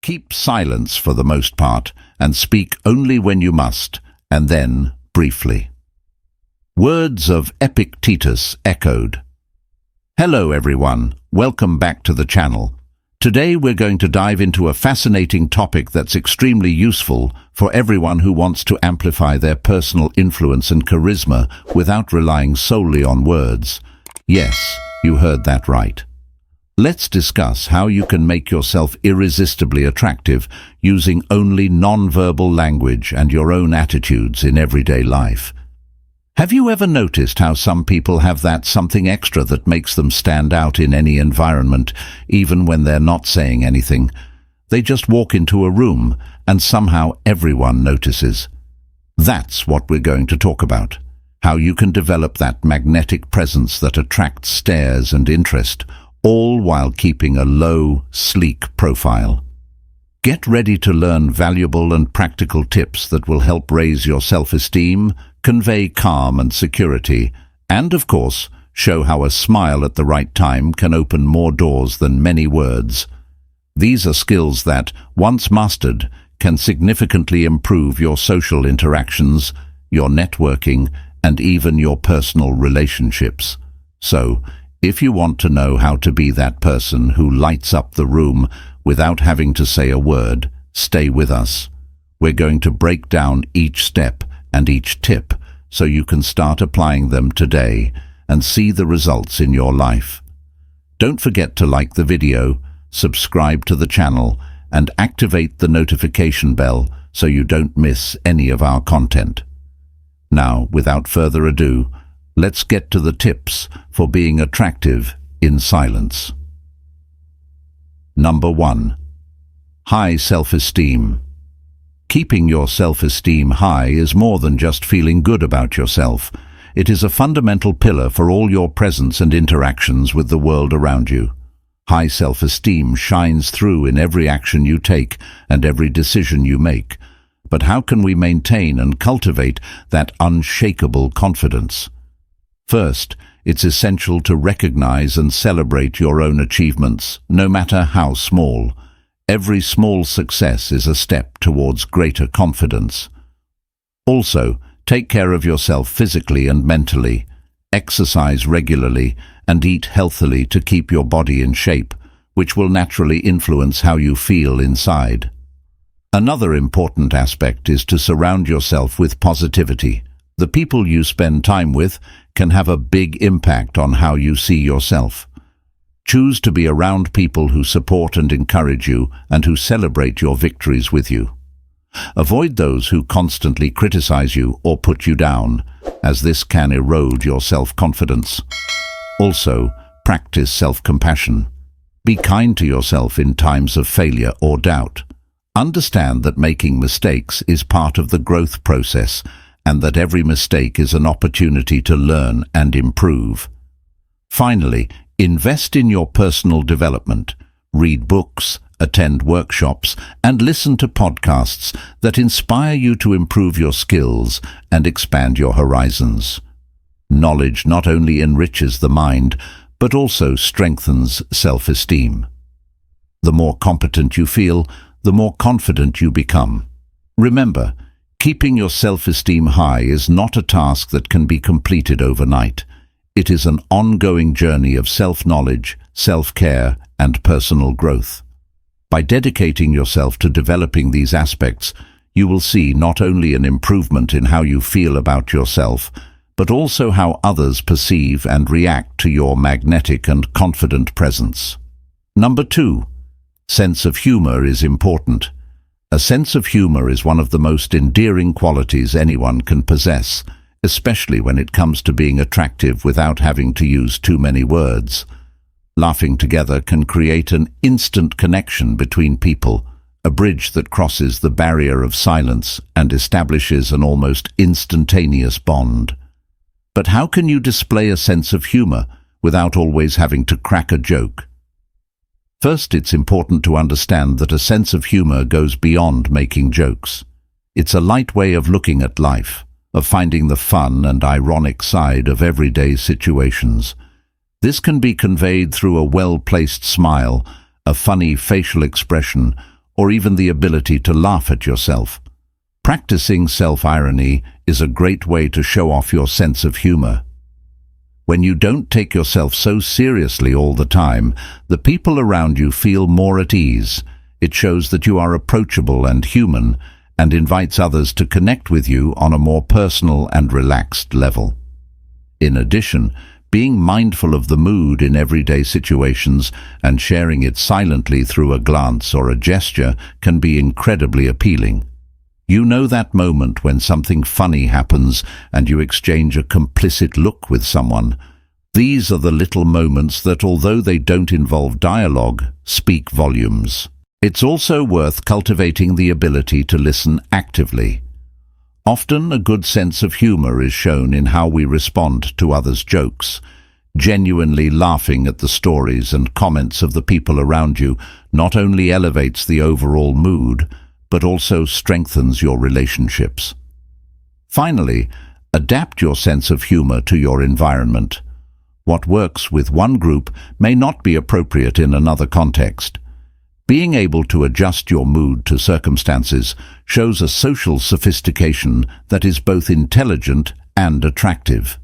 Keep silence for the most part, and speak only when you must, and then briefly. Words of Epictetus echoed. Hello everyone, welcome back to the channel. Today we're going to dive into a fascinating topic that's extremely useful for everyone who wants to amplify their personal influence and charisma without relying solely on words. Yes, you heard that right. Let's discuss how you can make yourself irresistibly attractive using only non-verbal language and your own attitudes in everyday life. Have you ever noticed how some people have that something extra that makes them stand out in any environment, even when they're not saying anything? They just walk into a room and somehow everyone notices. That's what we're going to talk about. How you can develop that magnetic presence that attracts stares and interest, all while keeping a low, sleek profile. Get ready to learn valuable and practical tips that will help raise your self-esteem, convey calm and security, and, of course, show how a smile at the right time can open more doors than many words. These are skills that, once mastered, can significantly improve your social interactions, your networking, and even your personal relationships. So, if you want to know how to be that person who lights up the room without having to say a word, stay with us. We're going to break down each step and each tip so you can start applying them today and see the results in your life. Don't forget to like the video, subscribe to the channel, and activate the notification bell so you don't miss any of our content. Now, without further ado, let's get to the tips for being attractive in silence. Number 1. High self-esteem. Keeping your self-esteem high is more than just feeling good about yourself. It is a fundamental pillar for all your presence and interactions with the world around you. High self-esteem shines through in every action you take and every decision you make. But how can we maintain and cultivate that unshakable confidence? First, it's essential to recognize and celebrate your own achievements, no matter how small. Every small success is a step towards greater confidence. Also, take care of yourself physically and mentally. Exercise regularly and eat healthily to keep your body in shape, which will naturally influence how you feel inside. Another important aspect is to surround yourself with positivity. The people you spend time with can have a big impact on how you see yourself. Choose to be around people who support and encourage you and who celebrate your victories with you. Avoid those who constantly criticize you or put you down, as this can erode your self-confidence. Also, practice self-compassion. Be kind to yourself in times of failure or doubt. Understand that making mistakes is part of the growth process, and that every mistake is an opportunity to learn and improve. Finally, invest in your personal development. Read books, attend workshops, and listen to podcasts that inspire you to improve your skills and expand your horizons. Knowledge not only enriches the mind, but also strengthens self-esteem. The more competent you feel, the more confident you become. Remember, keeping your self-esteem high is not a task that can be completed overnight. It is an ongoing journey of self-knowledge, self-care, and personal growth. By dedicating yourself to developing these aspects, you will see not only an improvement in how you feel about yourself, but also how others perceive and react to your magnetic and confident presence. Number 2. Sense of humor is important. A sense of humor is one of the most endearing qualities anyone can possess, especially when it comes to being attractive without having to use too many words. Laughing together can create an instant connection between people, a bridge that crosses the barrier of silence and establishes an almost instantaneous bond. But how can you display a sense of humor without always having to crack a joke? First, it's important to understand that a sense of humor goes beyond making jokes. It's a light way of looking at life, of finding the fun and ironic side of everyday situations. This can be conveyed through a well-placed smile, a funny facial expression, or even the ability to laugh at yourself. Practicing self-irony is a great way to show off your sense of humor. When you don't take yourself so seriously all the time, the people around you feel more at ease. It shows that you are approachable and human, and invites others to connect with you on a more personal and relaxed level. In addition, being mindful of the mood in everyday situations and sharing it silently through a glance or a gesture can be incredibly appealing. You know that moment when something funny happens and you exchange a complicit look with someone. These are the little moments that, although they don't involve dialogue, speak volumes. It's also worth cultivating the ability to listen actively. Often a good sense of humor is shown in how we respond to others' jokes. Genuinely laughing at the stories and comments of the people around you not only elevates the overall mood, but also strengthens your relationships. Finally, adapt your sense of humor to your environment. What works with one group may not be appropriate in another context. Being able to adjust your mood to circumstances shows a social sophistication that is both intelligent and attractive.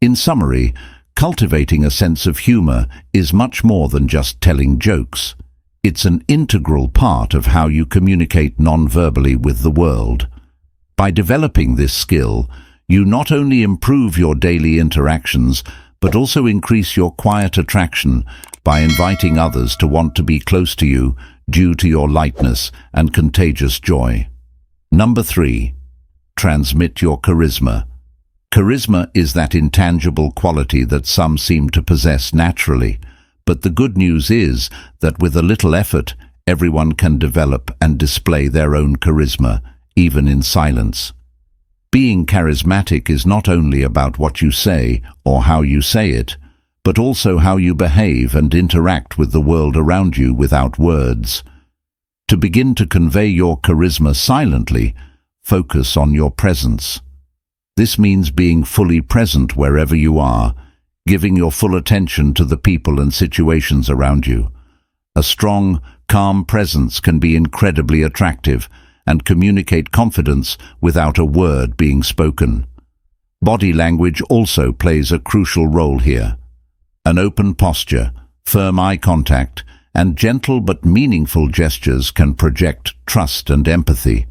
In summary, cultivating a sense of humor is much more than just telling jokes. It's an integral part of how you communicate non-verbally with the world. By developing this skill, you not only improve your daily interactions, but also increase your quiet attraction by inviting others to want to be close to you due to your lightness and contagious joy. Number 3. Transmit your charisma. Charisma is that intangible quality that some seem to possess naturally, but the good news is that with a little effort, everyone can develop and display their own charisma, even in silence. Being charismatic is not only about what you say or how you say it, but also how you behave and interact with the world around you without words. To begin to convey your charisma silently, focus on your presence. This means being fully present wherever you are, giving your full attention to the people and situations around you. A strong, calm presence can be incredibly attractive and communicate confidence without a word being spoken. Body language also plays a crucial role here. An open posture, firm eye contact, and gentle but meaningful gestures can project trust and empathy.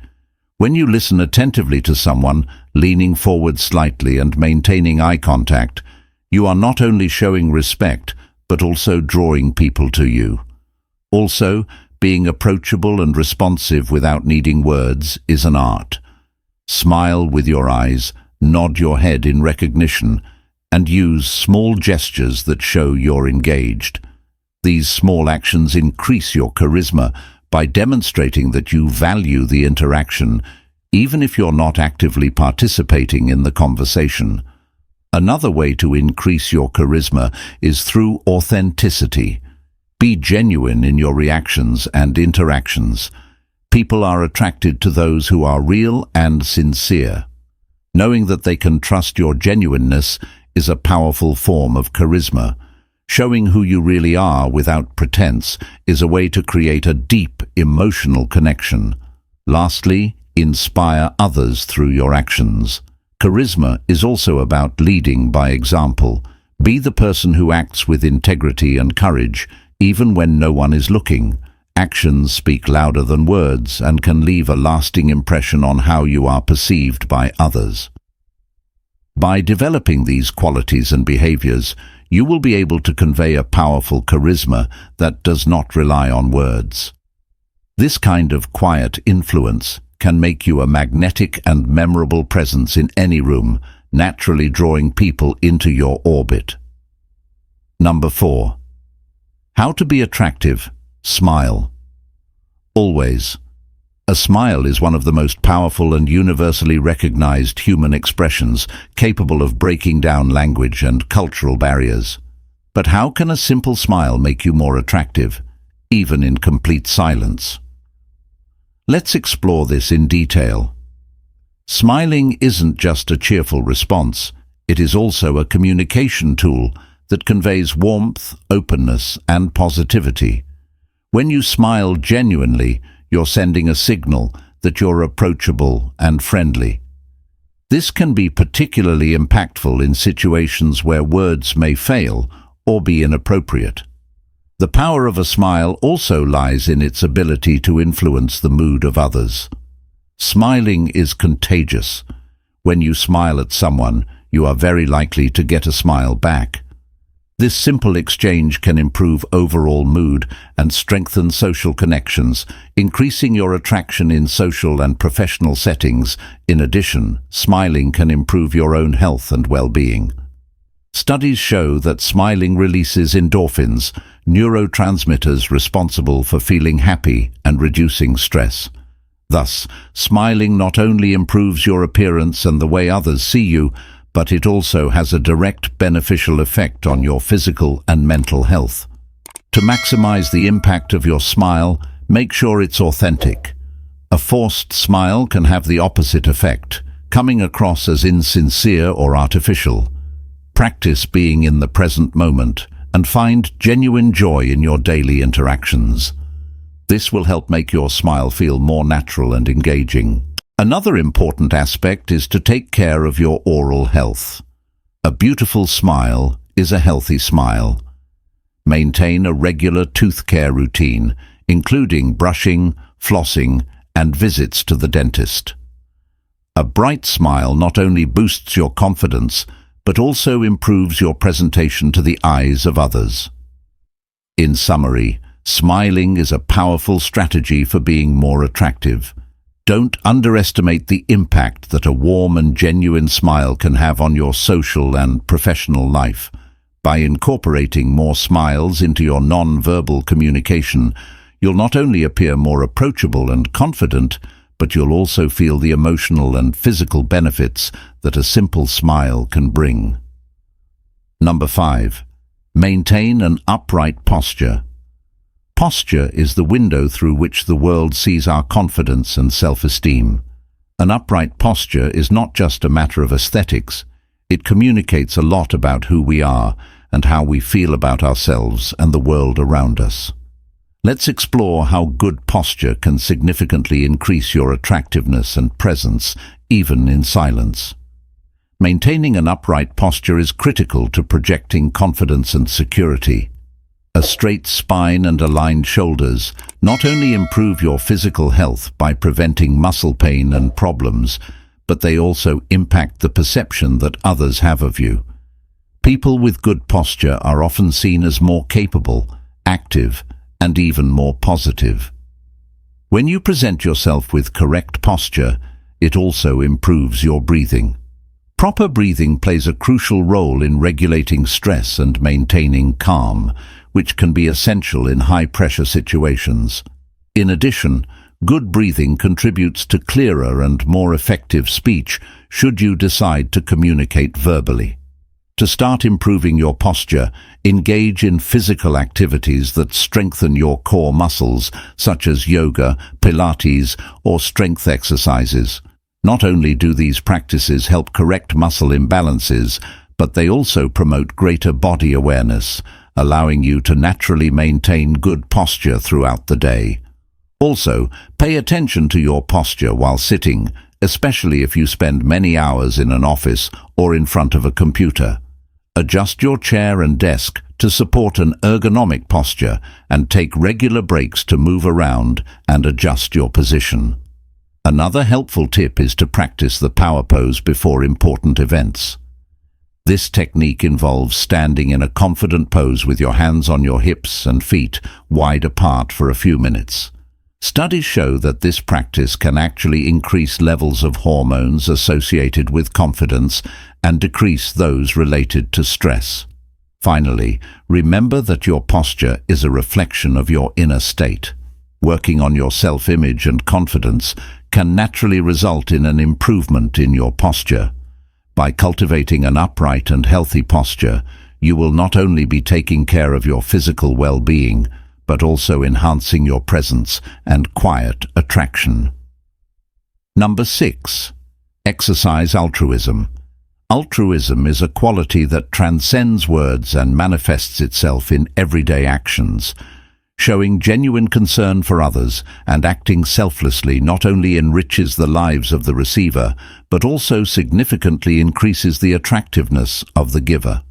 When you listen attentively to someone, leaning forward slightly and maintaining eye contact, you are not only showing respect, but also drawing people to you. Also, being approachable and responsive without needing words is an art. Smile with your eyes, nod your head in recognition, and use small gestures that show you're engaged. These small actions increase your charisma by demonstrating that you value the interaction, even if you're not actively participating in the conversation. Another way to increase your charisma is through authenticity. Be genuine in your reactions and interactions. People are attracted to those who are real and sincere. Knowing that they can trust your genuineness is a powerful form of charisma. Showing who you really are without pretense is a way to create a deep emotional connection. Lastly, inspire others through your actions. Charisma is also about leading by example. Be the person who acts with integrity and courage, even when no one is looking. Actions speak louder than words and can leave a lasting impression on how you are perceived by others. By developing these qualities and behaviors, you will be able to convey a powerful charisma that does not rely on words. This kind of quiet influence can make you a magnetic and memorable presence in any room, naturally drawing people into your orbit. Number 4. How to be attractive. Smile. Always. A smile is one of the most powerful and universally recognized human expressions, capable of breaking down language and cultural barriers. But how can a simple smile make you more attractive, even in complete silence? Let's explore this in detail. Smiling isn't just a cheerful response, it is also a communication tool that conveys warmth, openness, and positivity. When you smile genuinely, you're sending a signal that you're approachable and friendly. This can be particularly impactful in situations where words may fail or be inappropriate. The power of a smile also lies in its ability to influence the mood of others. Smiling is contagious. When you smile at someone, you are very likely to get a smile back. This simple exchange can improve overall mood and strengthen social connections, increasing your attraction in social and professional settings. In addition, smiling can improve your own health and well-being. Studies show that smiling releases endorphins, neurotransmitters responsible for feeling happy and reducing stress. Thus, smiling not only improves your appearance and the way others see you, but it also has a direct beneficial effect on your physical and mental health. To maximize the impact of your smile, make sure it's authentic. A forced smile can have the opposite effect, coming across as insincere or artificial. Practice being in the present moment and find genuine joy in your daily interactions. This will help make your smile feel more natural and engaging. Another important aspect is to take care of your oral health. A beautiful smile is a healthy smile. Maintain a regular tooth care routine, including brushing, flossing, and visits to the dentist. A bright smile not only boosts your confidence, but also improves your presentation to the eyes of others. In summary, smiling is a powerful strategy for being more attractive. Don't underestimate the impact that a warm and genuine smile can have on your social and professional life. By incorporating more smiles into your non-verbal communication, you'll not only appear more approachable and confident, but you'll also feel the emotional and physical benefits that a simple smile can bring. Number 5. Maintain an upright posture. Posture is the window through which the world sees our confidence and self-esteem. An upright posture is not just a matter of aesthetics. It communicates a lot about who we are and how we feel about ourselves and the world around us. Let's explore how good posture can significantly increase your attractiveness and presence, even in silence. Maintaining an upright posture is critical to projecting confidence and security. A straight spine and aligned shoulders not only improve your physical health by preventing muscle pain and problems, but they also impact the perception that others have of you. People with good posture are often seen as more capable, active, and even more positive. When you present yourself with correct posture, it also improves your breathing. Proper breathing plays a crucial role in regulating stress and maintaining calm, which can be essential in high-pressure situations. In addition, good breathing contributes to clearer and more effective speech should you decide to communicate verbally. To start improving your posture, engage in physical activities that strengthen your core muscles, such as yoga, Pilates, or strength exercises. Not only do these practices help correct muscle imbalances, but they also promote greater body awareness, allowing you to naturally maintain good posture throughout the day. Also, pay attention to your posture while sitting, especially if you spend many hours in an office or in front of a computer. Adjust your chair and desk to support an ergonomic posture and take regular breaks to move around and adjust your position. Another helpful tip is to practice the power pose before important events. This technique involves standing in a confident pose with your hands on your hips and feet wide apart for a few minutes. Studies show that this practice can actually increase levels of hormones associated with confidence and decrease those related to stress. Finally, remember that your posture is a reflection of your inner state. Working on your self-image and confidence can naturally result in an improvement in your posture. By cultivating an upright and healthy posture, you will not only be taking care of your physical well-being, but also enhancing your presence and quiet attraction. Number 6. Exercise altruism. Altruism is a quality that transcends words and manifests itself in everyday actions. Showing genuine concern for others and acting selflessly not only enriches the lives of the receiver, but also significantly increases the attractiveness of the giver.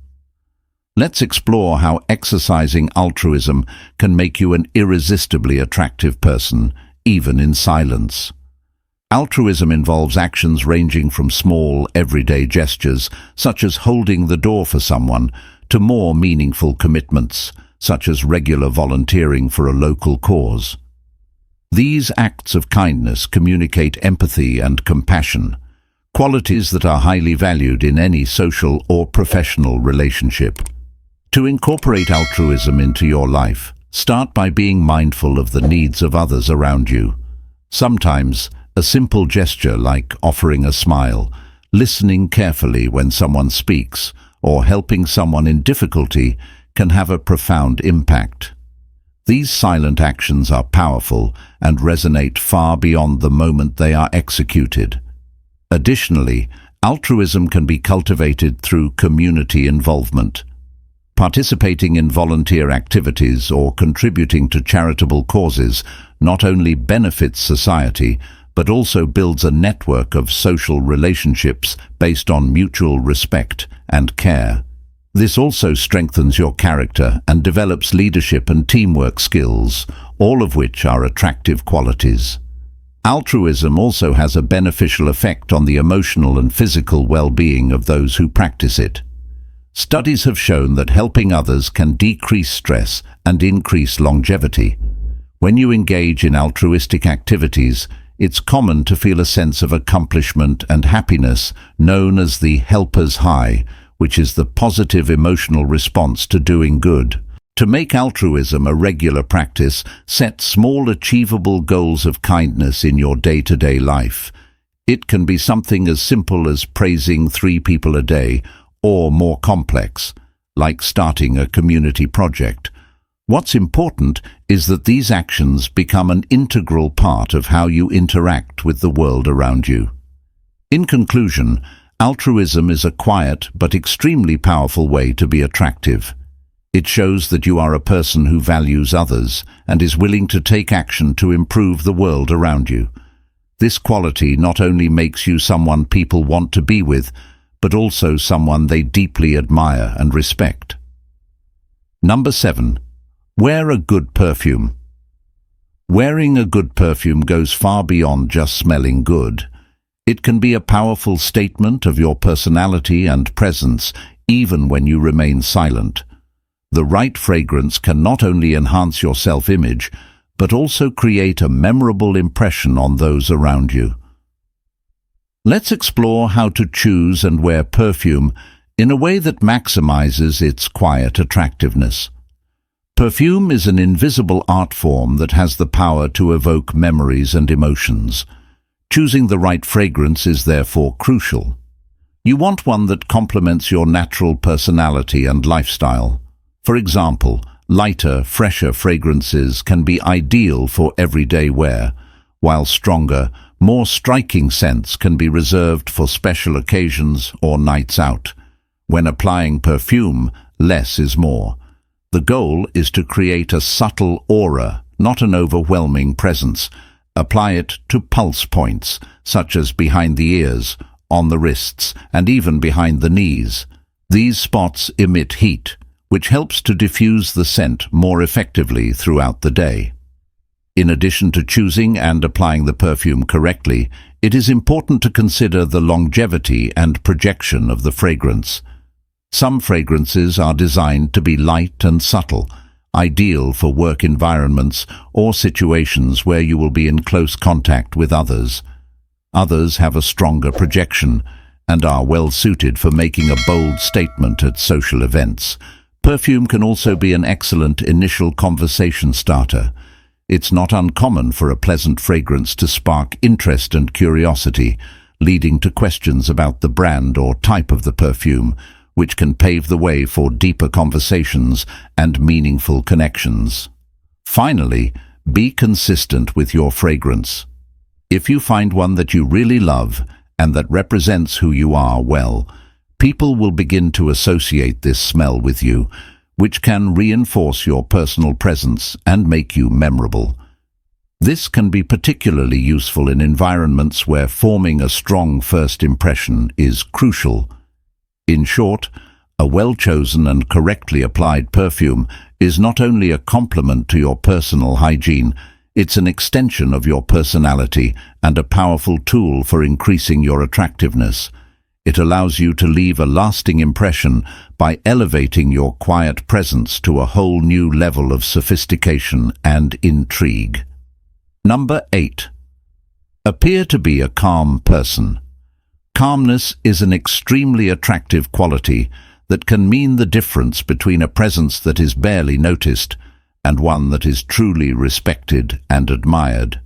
Let's explore how exercising altruism can make you an irresistibly attractive person, even in silence. Altruism involves actions ranging from small, everyday gestures, such as holding the door for someone, to more meaningful commitments, such as regular volunteering for a local cause. These acts of kindness communicate empathy and compassion, qualities that are highly valued in any social or professional relationship. To incorporate altruism into your life, start by being mindful of the needs of others around you. Sometimes, a simple gesture like offering a smile, listening carefully when someone speaks, or helping someone in difficulty can have a profound impact. These silent actions are powerful and resonate far beyond the moment they are executed. Additionally, altruism can be cultivated through community involvement. Participating in volunteer activities or contributing to charitable causes not only benefits society, but also builds a network of social relationships based on mutual respect and care. This also strengthens your character and develops leadership and teamwork skills, all of which are attractive qualities. Altruism also has a beneficial effect on the emotional and physical well-being of those who practice it. Studies have shown that helping others can decrease stress and increase longevity. When you engage in altruistic activities, it's common to feel a sense of accomplishment and happiness known as the helper's high, which is the positive emotional response to doing good. To make altruism a regular practice, set small achievable goals of kindness in your day-to-day life. It can be something as simple as praising 3 people a day, or more complex, like starting a community project. What's important is that these actions become an integral part of how you interact with the world around you. In conclusion, altruism is a quiet but extremely powerful way to be attractive. It shows that you are a person who values others and is willing to take action to improve the world around you. This quality not only makes you someone people want to be with, but also someone they deeply admire and respect. Number 7. Wear a good perfume. Wearing a good perfume goes far beyond just smelling good. It can be a powerful statement of your personality and presence, even when you remain silent. The right fragrance can not only enhance your self-image, but also create a memorable impression on those around you. Let's explore how to choose and wear perfume in a way that maximizes its quiet attractiveness. Perfume is an invisible art form that has the power to evoke memories and emotions. Choosing the right fragrance is therefore crucial. You want one that complements your natural personality and lifestyle. For example, lighter, fresher fragrances can be ideal for everyday wear, while stronger, more striking scents can be reserved for special occasions or nights out. When applying perfume, less is more. The goal is to create a subtle aura, not an overwhelming presence. Apply it to pulse points, such as behind the ears, on the wrists, and even behind the knees. These spots emit heat, which helps to diffuse the scent more effectively throughout the day. In addition to choosing and applying the perfume correctly, it is important to consider the longevity and projection of the fragrance. Some fragrances are designed to be light and subtle, ideal for work environments or situations where you will be in close contact with others. Others have a stronger projection and are well suited for making a bold statement at social events. Perfume can also be an excellent initial conversation starter. It's not uncommon for a pleasant fragrance to spark interest and curiosity, leading to questions about the brand or type of the perfume, which can pave the way for deeper conversations and meaningful connections. Finally, be consistent with your fragrance. If you find one that you really love and that represents who you are well, people will begin to associate this smell with you, which can reinforce your personal presence and make you memorable. This can be particularly useful in environments where forming a strong first impression is crucial. In short, a well-chosen and correctly applied perfume is not only a complement to your personal hygiene, it's an extension of your personality and a powerful tool for increasing your attractiveness. It allows you to leave a lasting impression by elevating your quiet presence to a whole new level of sophistication and intrigue. Number 8. Appear to be a calm person. Calmness is an extremely attractive quality that can mean the difference between a presence that is barely noticed and one that is truly respected and admired.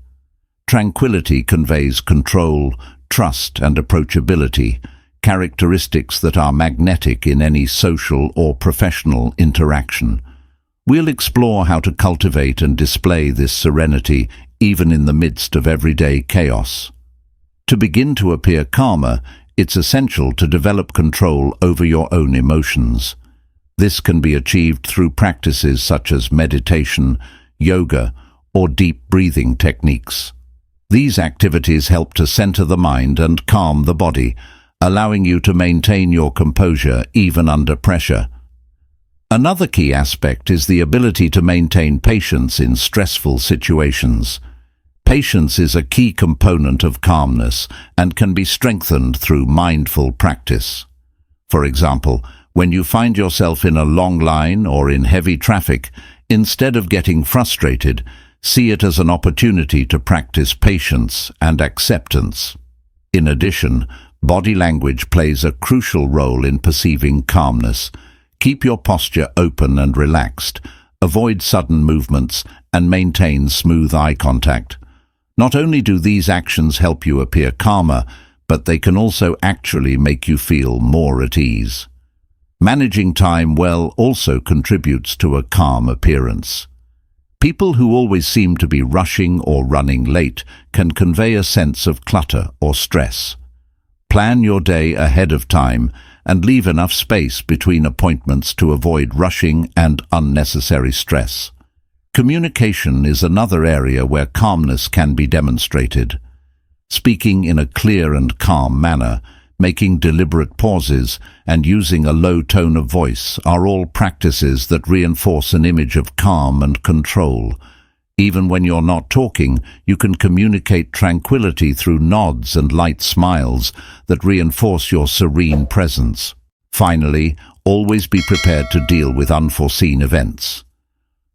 Tranquility conveys control, trust, and approachability, characteristics that are magnetic in any social or professional interaction. We'll explore how to cultivate and display this serenity even in the midst of everyday chaos. To begin to appear calmer, it's essential to develop control over your own emotions. This can be achieved through practices such as meditation, yoga, or deep breathing techniques. These activities help to center the mind and calm the body, allowing you to maintain your composure even under pressure. Another key aspect is the ability to maintain patience in stressful situations. Patience is a key component of calmness and can be strengthened through mindful practice. For example, when you find yourself in a long line or in heavy traffic, instead of getting frustrated, see it as an opportunity to practice patience and acceptance. In addition, body language plays a crucial role in perceiving calmness. Keep your posture open and relaxed, avoid sudden movements, and maintain smooth eye contact. Not only do these actions help you appear calmer, but they can also actually make you feel more at ease. Managing time well also contributes to a calm appearance. People who always seem to be rushing or running late can convey a sense of clutter or stress. Plan your day ahead of time and leave enough space between appointments to avoid rushing and unnecessary stress. Communication is another area where calmness can be demonstrated. Speaking in a clear and calm manner, making deliberate pauses, and using a low tone of voice are all practices that reinforce an image of calm and control. Even when you're not talking, you can communicate tranquility through nods and light smiles that reinforce your serene presence. Finally, always be prepared to deal with unforeseen events.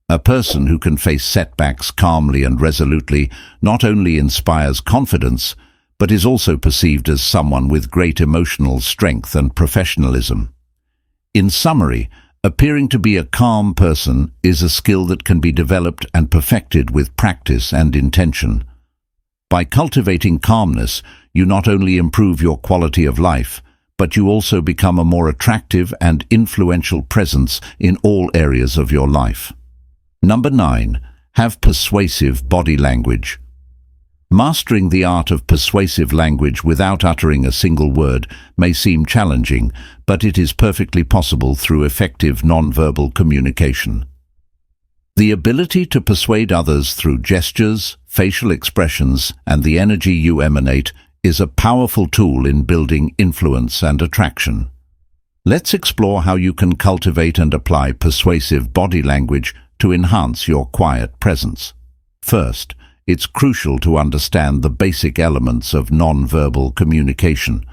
A person who can face setbacks calmly and resolutely not only inspires confidence, but is also perceived as someone with great emotional strength and professionalism. In summary, appearing to be a calm person is a skill that can be developed and perfected with practice and intention. By cultivating calmness, you not only improve your quality of life, but you also become a more attractive and influential presence in all areas of your life. Number 9. Have persuasive body language. Mastering the art of persuasive language without uttering a single word may seem challenging, but it is perfectly possible through effective nonverbal communication. The ability to persuade others through gestures, facial expressions, and the energy you emanate is a powerful tool in building influence and attraction. Let's explore how you can cultivate and apply persuasive body language to enhance your quiet presence. First, it's crucial to understand the basic elements of nonverbal communication.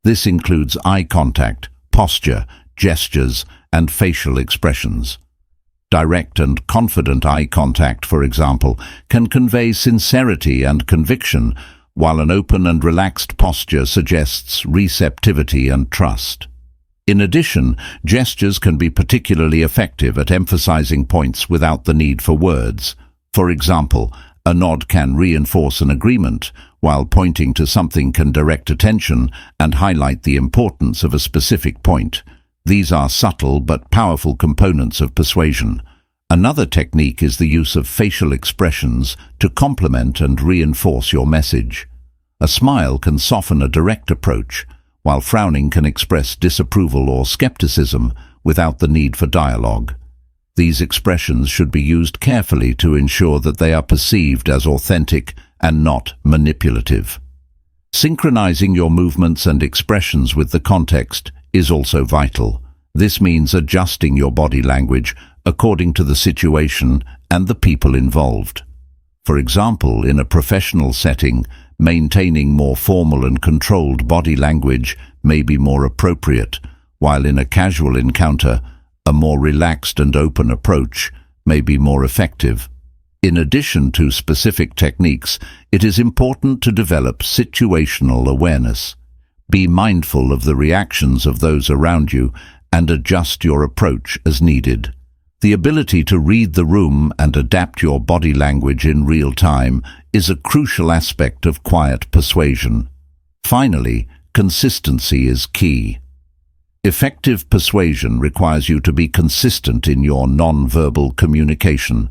This includes eye contact, posture, gestures, and facial expressions. Direct and confident eye contact, for example, can convey sincerity and conviction, while an open and relaxed posture suggests receptivity and trust. In addition, gestures can be particularly effective at emphasizing points without the need for words. For example, a nod can reinforce an agreement, while pointing to something can direct attention and highlight the importance of a specific point. These are subtle but powerful components of persuasion. Another technique is the use of facial expressions to complement and reinforce your message. A smile can soften a direct approach, while frowning can express disapproval or skepticism, without the need for dialogue. These expressions should be used carefully to ensure that they are perceived as authentic and not manipulative. Synchronizing your movements and expressions with the context is also vital. This means adjusting your body language according to the situation and the people involved. For example, in a professional setting, maintaining more formal and controlled body language may be more appropriate, while in a casual encounter, a more relaxed and open approach may be more effective. In addition to specific techniques, it is important to develop situational awareness. Be mindful of the reactions of those around you and adjust your approach as needed. The ability to read the room and adapt your body language in real time is a crucial aspect of quiet persuasion. Finally, consistency is key. Effective persuasion requires you to be consistent in your non-verbal communication.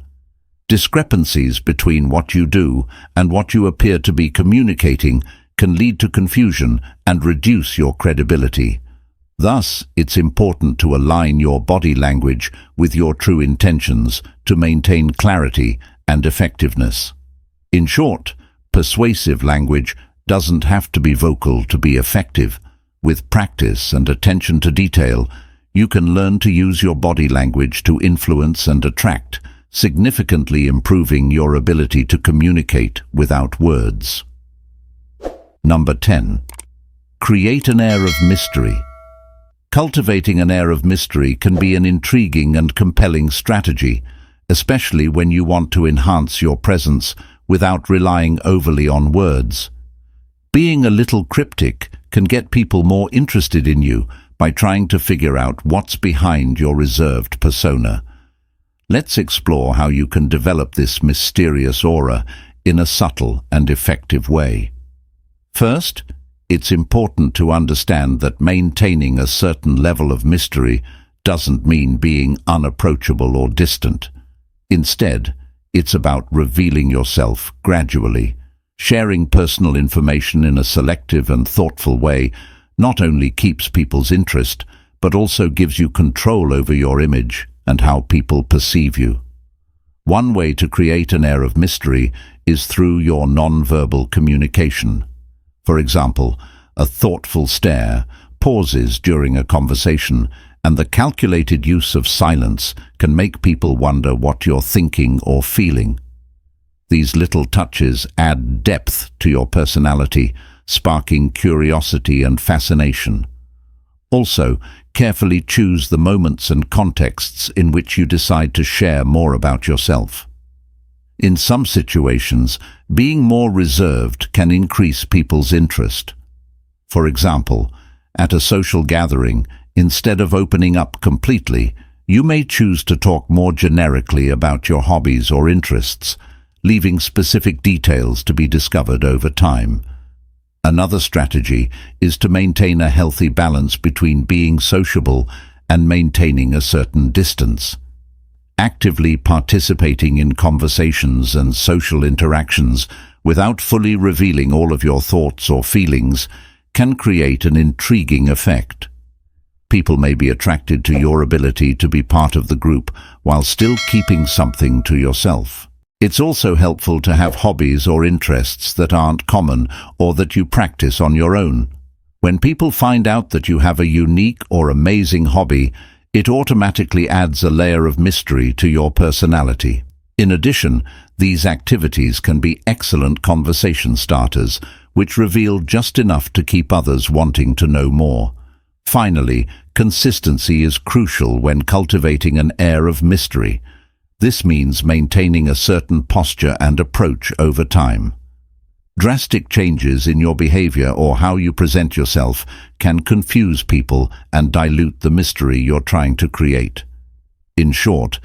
Discrepancies between what you do and what you appear to be communicating can lead to confusion and reduce your credibility. Thus, it's important to align your body language with your true intentions to maintain clarity and effectiveness. In short, persuasive language doesn't have to be vocal to be effective. With practice and attention to detail, you can learn to use your body language to influence and attract, significantly improving your ability to communicate without words. Number 10. Create an air of mystery. Cultivating an air of mystery can be an intriguing and compelling strategy, especially when you want to enhance your presence without relying overly on words. Being a little cryptic can get people more interested in you by trying to figure out what's behind your reserved persona. Let's explore how you can develop this mysterious aura in a subtle and effective way. First, it's important to understand that maintaining a certain level of mystery doesn't mean being unapproachable or distant. Instead, it's about revealing yourself gradually. Sharing personal information in a selective and thoughtful way not only keeps people's interest, but also gives you control over your image and how people perceive you. One way to create an air of mystery is through your non-verbal communication. For example, a thoughtful stare, pauses during a conversation, and the calculated use of silence can make people wonder what you're thinking or feeling. These little touches add depth to your personality, sparking curiosity and fascination. Also, carefully choose the moments and contexts in which you decide to share more about yourself. In some situations, being more reserved can increase people's interest. For example, at a social gathering, instead of opening up completely, you may choose to talk more generically about your hobbies or interests, leaving specific details to be discovered over time. Another strategy is to maintain a healthy balance between being sociable and maintaining a certain distance. Actively participating in conversations and social interactions without fully revealing all of your thoughts or feelings can create an intriguing effect. People may be attracted to your ability to be part of the group while still keeping something to yourself. It's also helpful to have hobbies or interests that aren't common or that you practice on your own. When people find out that you have a unique or amazing hobby, it automatically adds a layer of mystery to your personality. In addition, these activities can be excellent conversation starters, which reveal just enough to keep others wanting to know more. Finally, consistency is crucial when cultivating an air of mystery. This means maintaining a certain posture and approach over time. Drastic changes in your behavior or how you present yourself can confuse people and dilute the mystery you're trying to create. In short,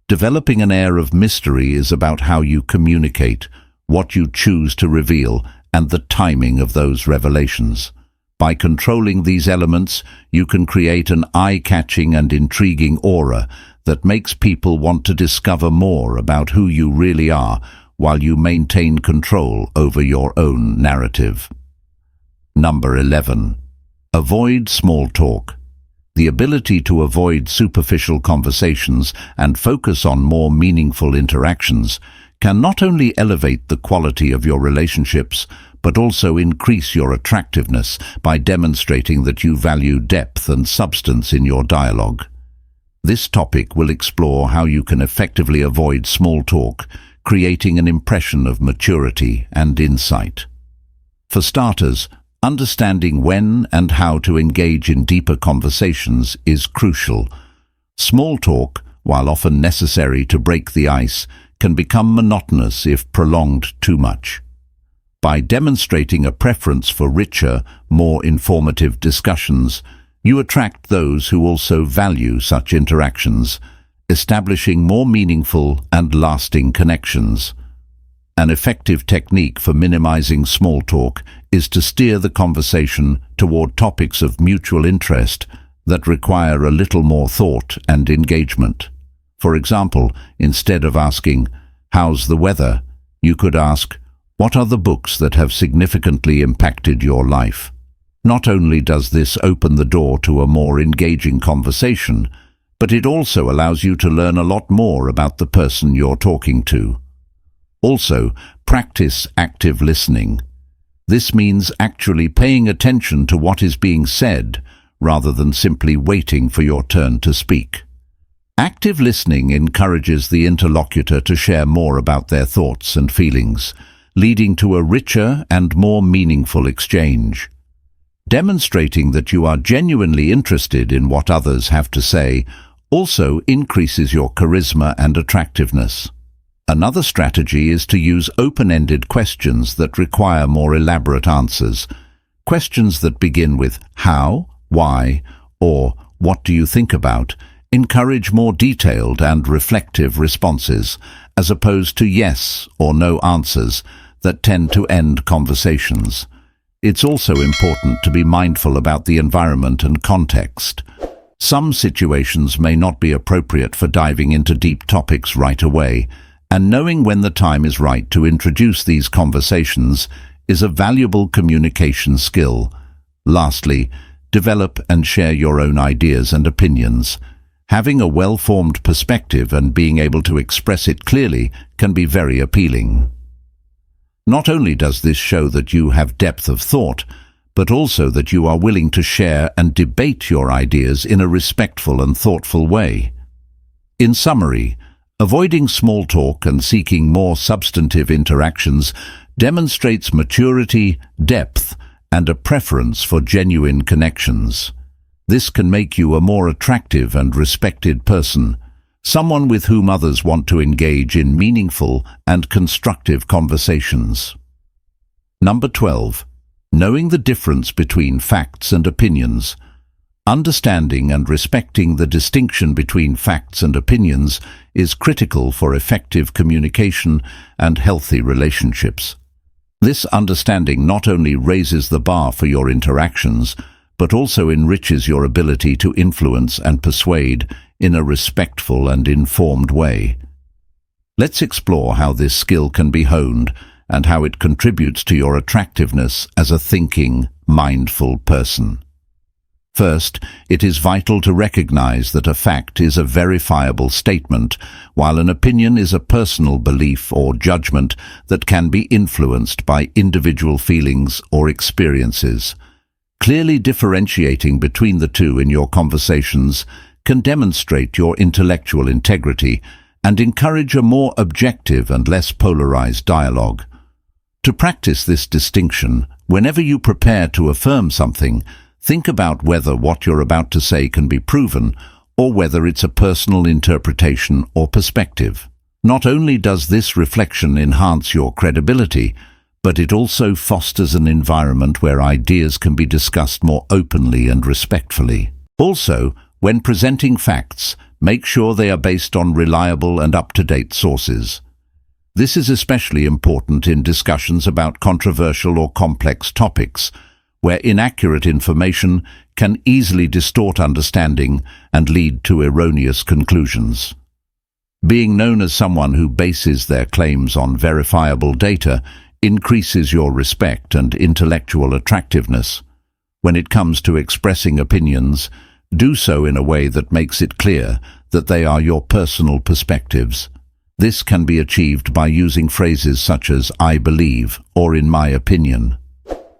developing an air of mystery is about how you communicate, what you choose to reveal, and the timing of those revelations. By controlling these elements, you can create an eye-catching and intriguing aura that makes people want to discover more about who you really are, while you maintain control over your own narrative. Number 11. Avoid small talk. The ability to avoid superficial conversations and focus on more meaningful interactions can not only elevate the quality of your relationships, but also increase your attractiveness by demonstrating that you value depth and substance in your dialogue. This topic will explore how you can effectively avoid small talk, creating an impression of maturity and insight. For starters, understanding when and how to engage in deeper conversations is crucial. Small talk, while often necessary to break the ice, can become monotonous if prolonged too much. By demonstrating a preference for richer, more informative discussions, you attract those who also value such interactions, establishing more meaningful and lasting connections. An effective technique for minimizing small talk is to steer the conversation toward topics of mutual interest that require a little more thought and engagement. For example, instead of asking, "How's the weather?" you could ask, "What are the books that have significantly impacted your life?" Not only does this open the door to a more engaging conversation, but it also allows you to learn a lot more about the person you're talking to. Also, practice active listening. This means actually paying attention to what is being said, rather than simply waiting for your turn to speak. Active listening encourages the interlocutor to share more about their thoughts and feelings, leading to a richer and more meaningful exchange. Demonstrating that you are genuinely interested in what others have to say also increases your charisma and attractiveness. Another strategy is to use open-ended questions that require more elaborate answers. Questions that begin with "how," "why," or "what do you think about?" encourage more detailed and reflective responses, as opposed to yes or no answers that tend to end conversations. It's also important to be mindful about the environment and context. Some situations may not be appropriate for diving into deep topics right away, and knowing when the time is right to introduce these conversations is a valuable communication skill. Lastly, develop and share your own ideas and opinions. Having a well-formed perspective and being able to express it clearly can be very appealing. Not only does this show that you have depth of thought, but also that you are willing to share and debate your ideas in a respectful and thoughtful way. In summary, avoiding small talk and seeking more substantive interactions demonstrates maturity, depth, and a preference for genuine connections. This can make you a more attractive and respected person, someone with whom others want to engage in meaningful and constructive conversations. Number 12. Knowing the difference between facts and opinions. Understanding and respecting the distinction between facts and opinions is critical for effective communication and healthy relationships. This understanding not only raises the bar for your interactions, but also enriches your ability to influence and persuade in a respectful and informed way. Let's explore how this skill can be honed and how it contributes to your attractiveness as a thinking, mindful person. First, it is vital to recognize that a fact is a verifiable statement, while an opinion is a personal belief or judgment that can be influenced by individual feelings or experiences. Clearly differentiating between the two in your conversations can demonstrate your intellectual integrity and encourage a more objective and less polarized dialogue. To practice this distinction, whenever you prepare to affirm something, think about whether what you're about to say can be proven or whether it's a personal interpretation or perspective. Not only does this reflection enhance your credibility, but it also fosters an environment where ideas can be discussed more openly and respectfully. Also, when presenting facts, make sure they are based on reliable and up-to-date sources. This is especially important in discussions about controversial or complex topics, where inaccurate information can easily distort understanding and lead to erroneous conclusions. Being known as someone who bases their claims on verifiable data increases your respect and intellectual attractiveness. When it comes to expressing opinions, Do so in a way that makes it clear that they are your personal perspectives. This can be achieved by using phrases such as "I believe" or "in my opinion."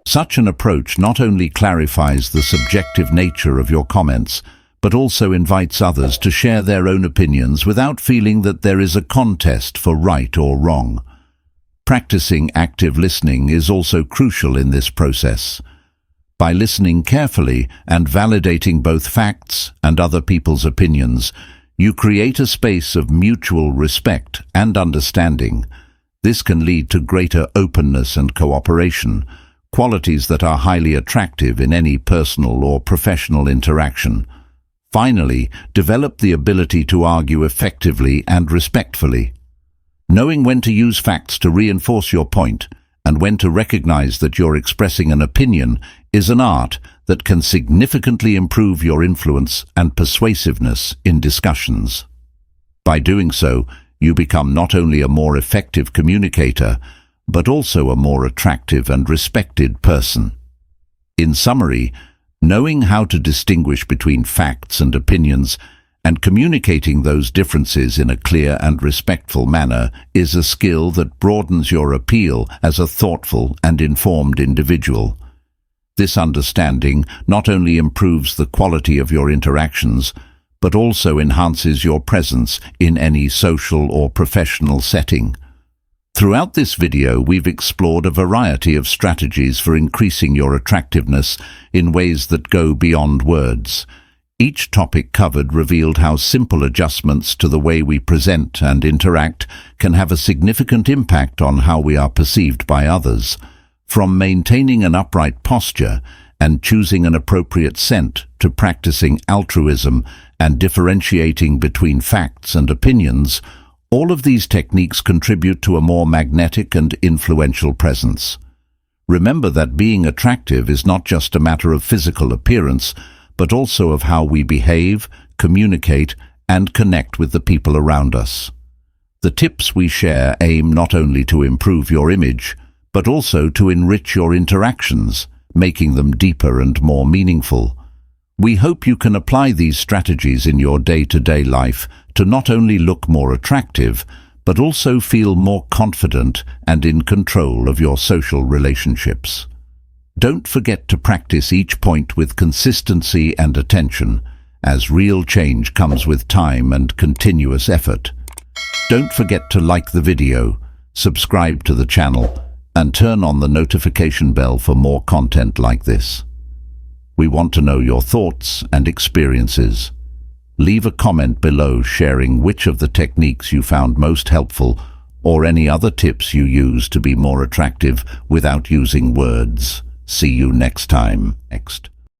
Such an approach not only clarifies the subjective nature of your comments, but also invites others to share their own opinions without feeling that there is a contest for right or wrong. Practicing active listening is also crucial in this process. By listening carefully and validating both facts and other people's opinions, you create a space of mutual respect and understanding. This can lead to greater openness and cooperation, qualities that are highly attractive in any personal or professional interaction. Finally, develop the ability to argue effectively and respectfully. Knowing when to use facts to reinforce your point and when to recognize that you're expressing an opinion is an art that can significantly improve your influence and persuasiveness in discussions. By doing so, you become not only a more effective communicator, but also a more attractive and respected person. In summary, knowing how to distinguish between facts and opinions and communicating those differences in a clear and respectful manner is a skill that broadens your appeal as a thoughtful and informed individual. This understanding not only improves the quality of your interactions, but also enhances your presence in any social or professional setting. Throughout this video, we've explored a variety of strategies for increasing your attractiveness in ways that go beyond words. Each topic covered revealed how simple adjustments to the way we present and interact can have a significant impact on how we are perceived by others. From maintaining an upright posture and choosing an appropriate scent to practicing altruism and differentiating between facts and opinions, all of these techniques contribute to a more magnetic and influential presence. Remember that being attractive is not just a matter of physical appearance, but also of how we behave, communicate, and connect with the people around us. The tips we share aim not only to improve your image, but also to enrich your interactions, making them deeper and more meaningful. We hope you can apply these strategies in your day-to-day life to not only look more attractive, but also feel more confident and in control of your social relationships. Don't forget to practice each point with consistency and attention, as real change comes with time and continuous effort. Don't forget to like the video, subscribe to the channel, and turn on the notification bell for more content like this. We want to know your thoughts and experiences. Leave a comment below sharing which of the techniques you found most helpful or any other tips you use to be more attractive without using words. See you next time.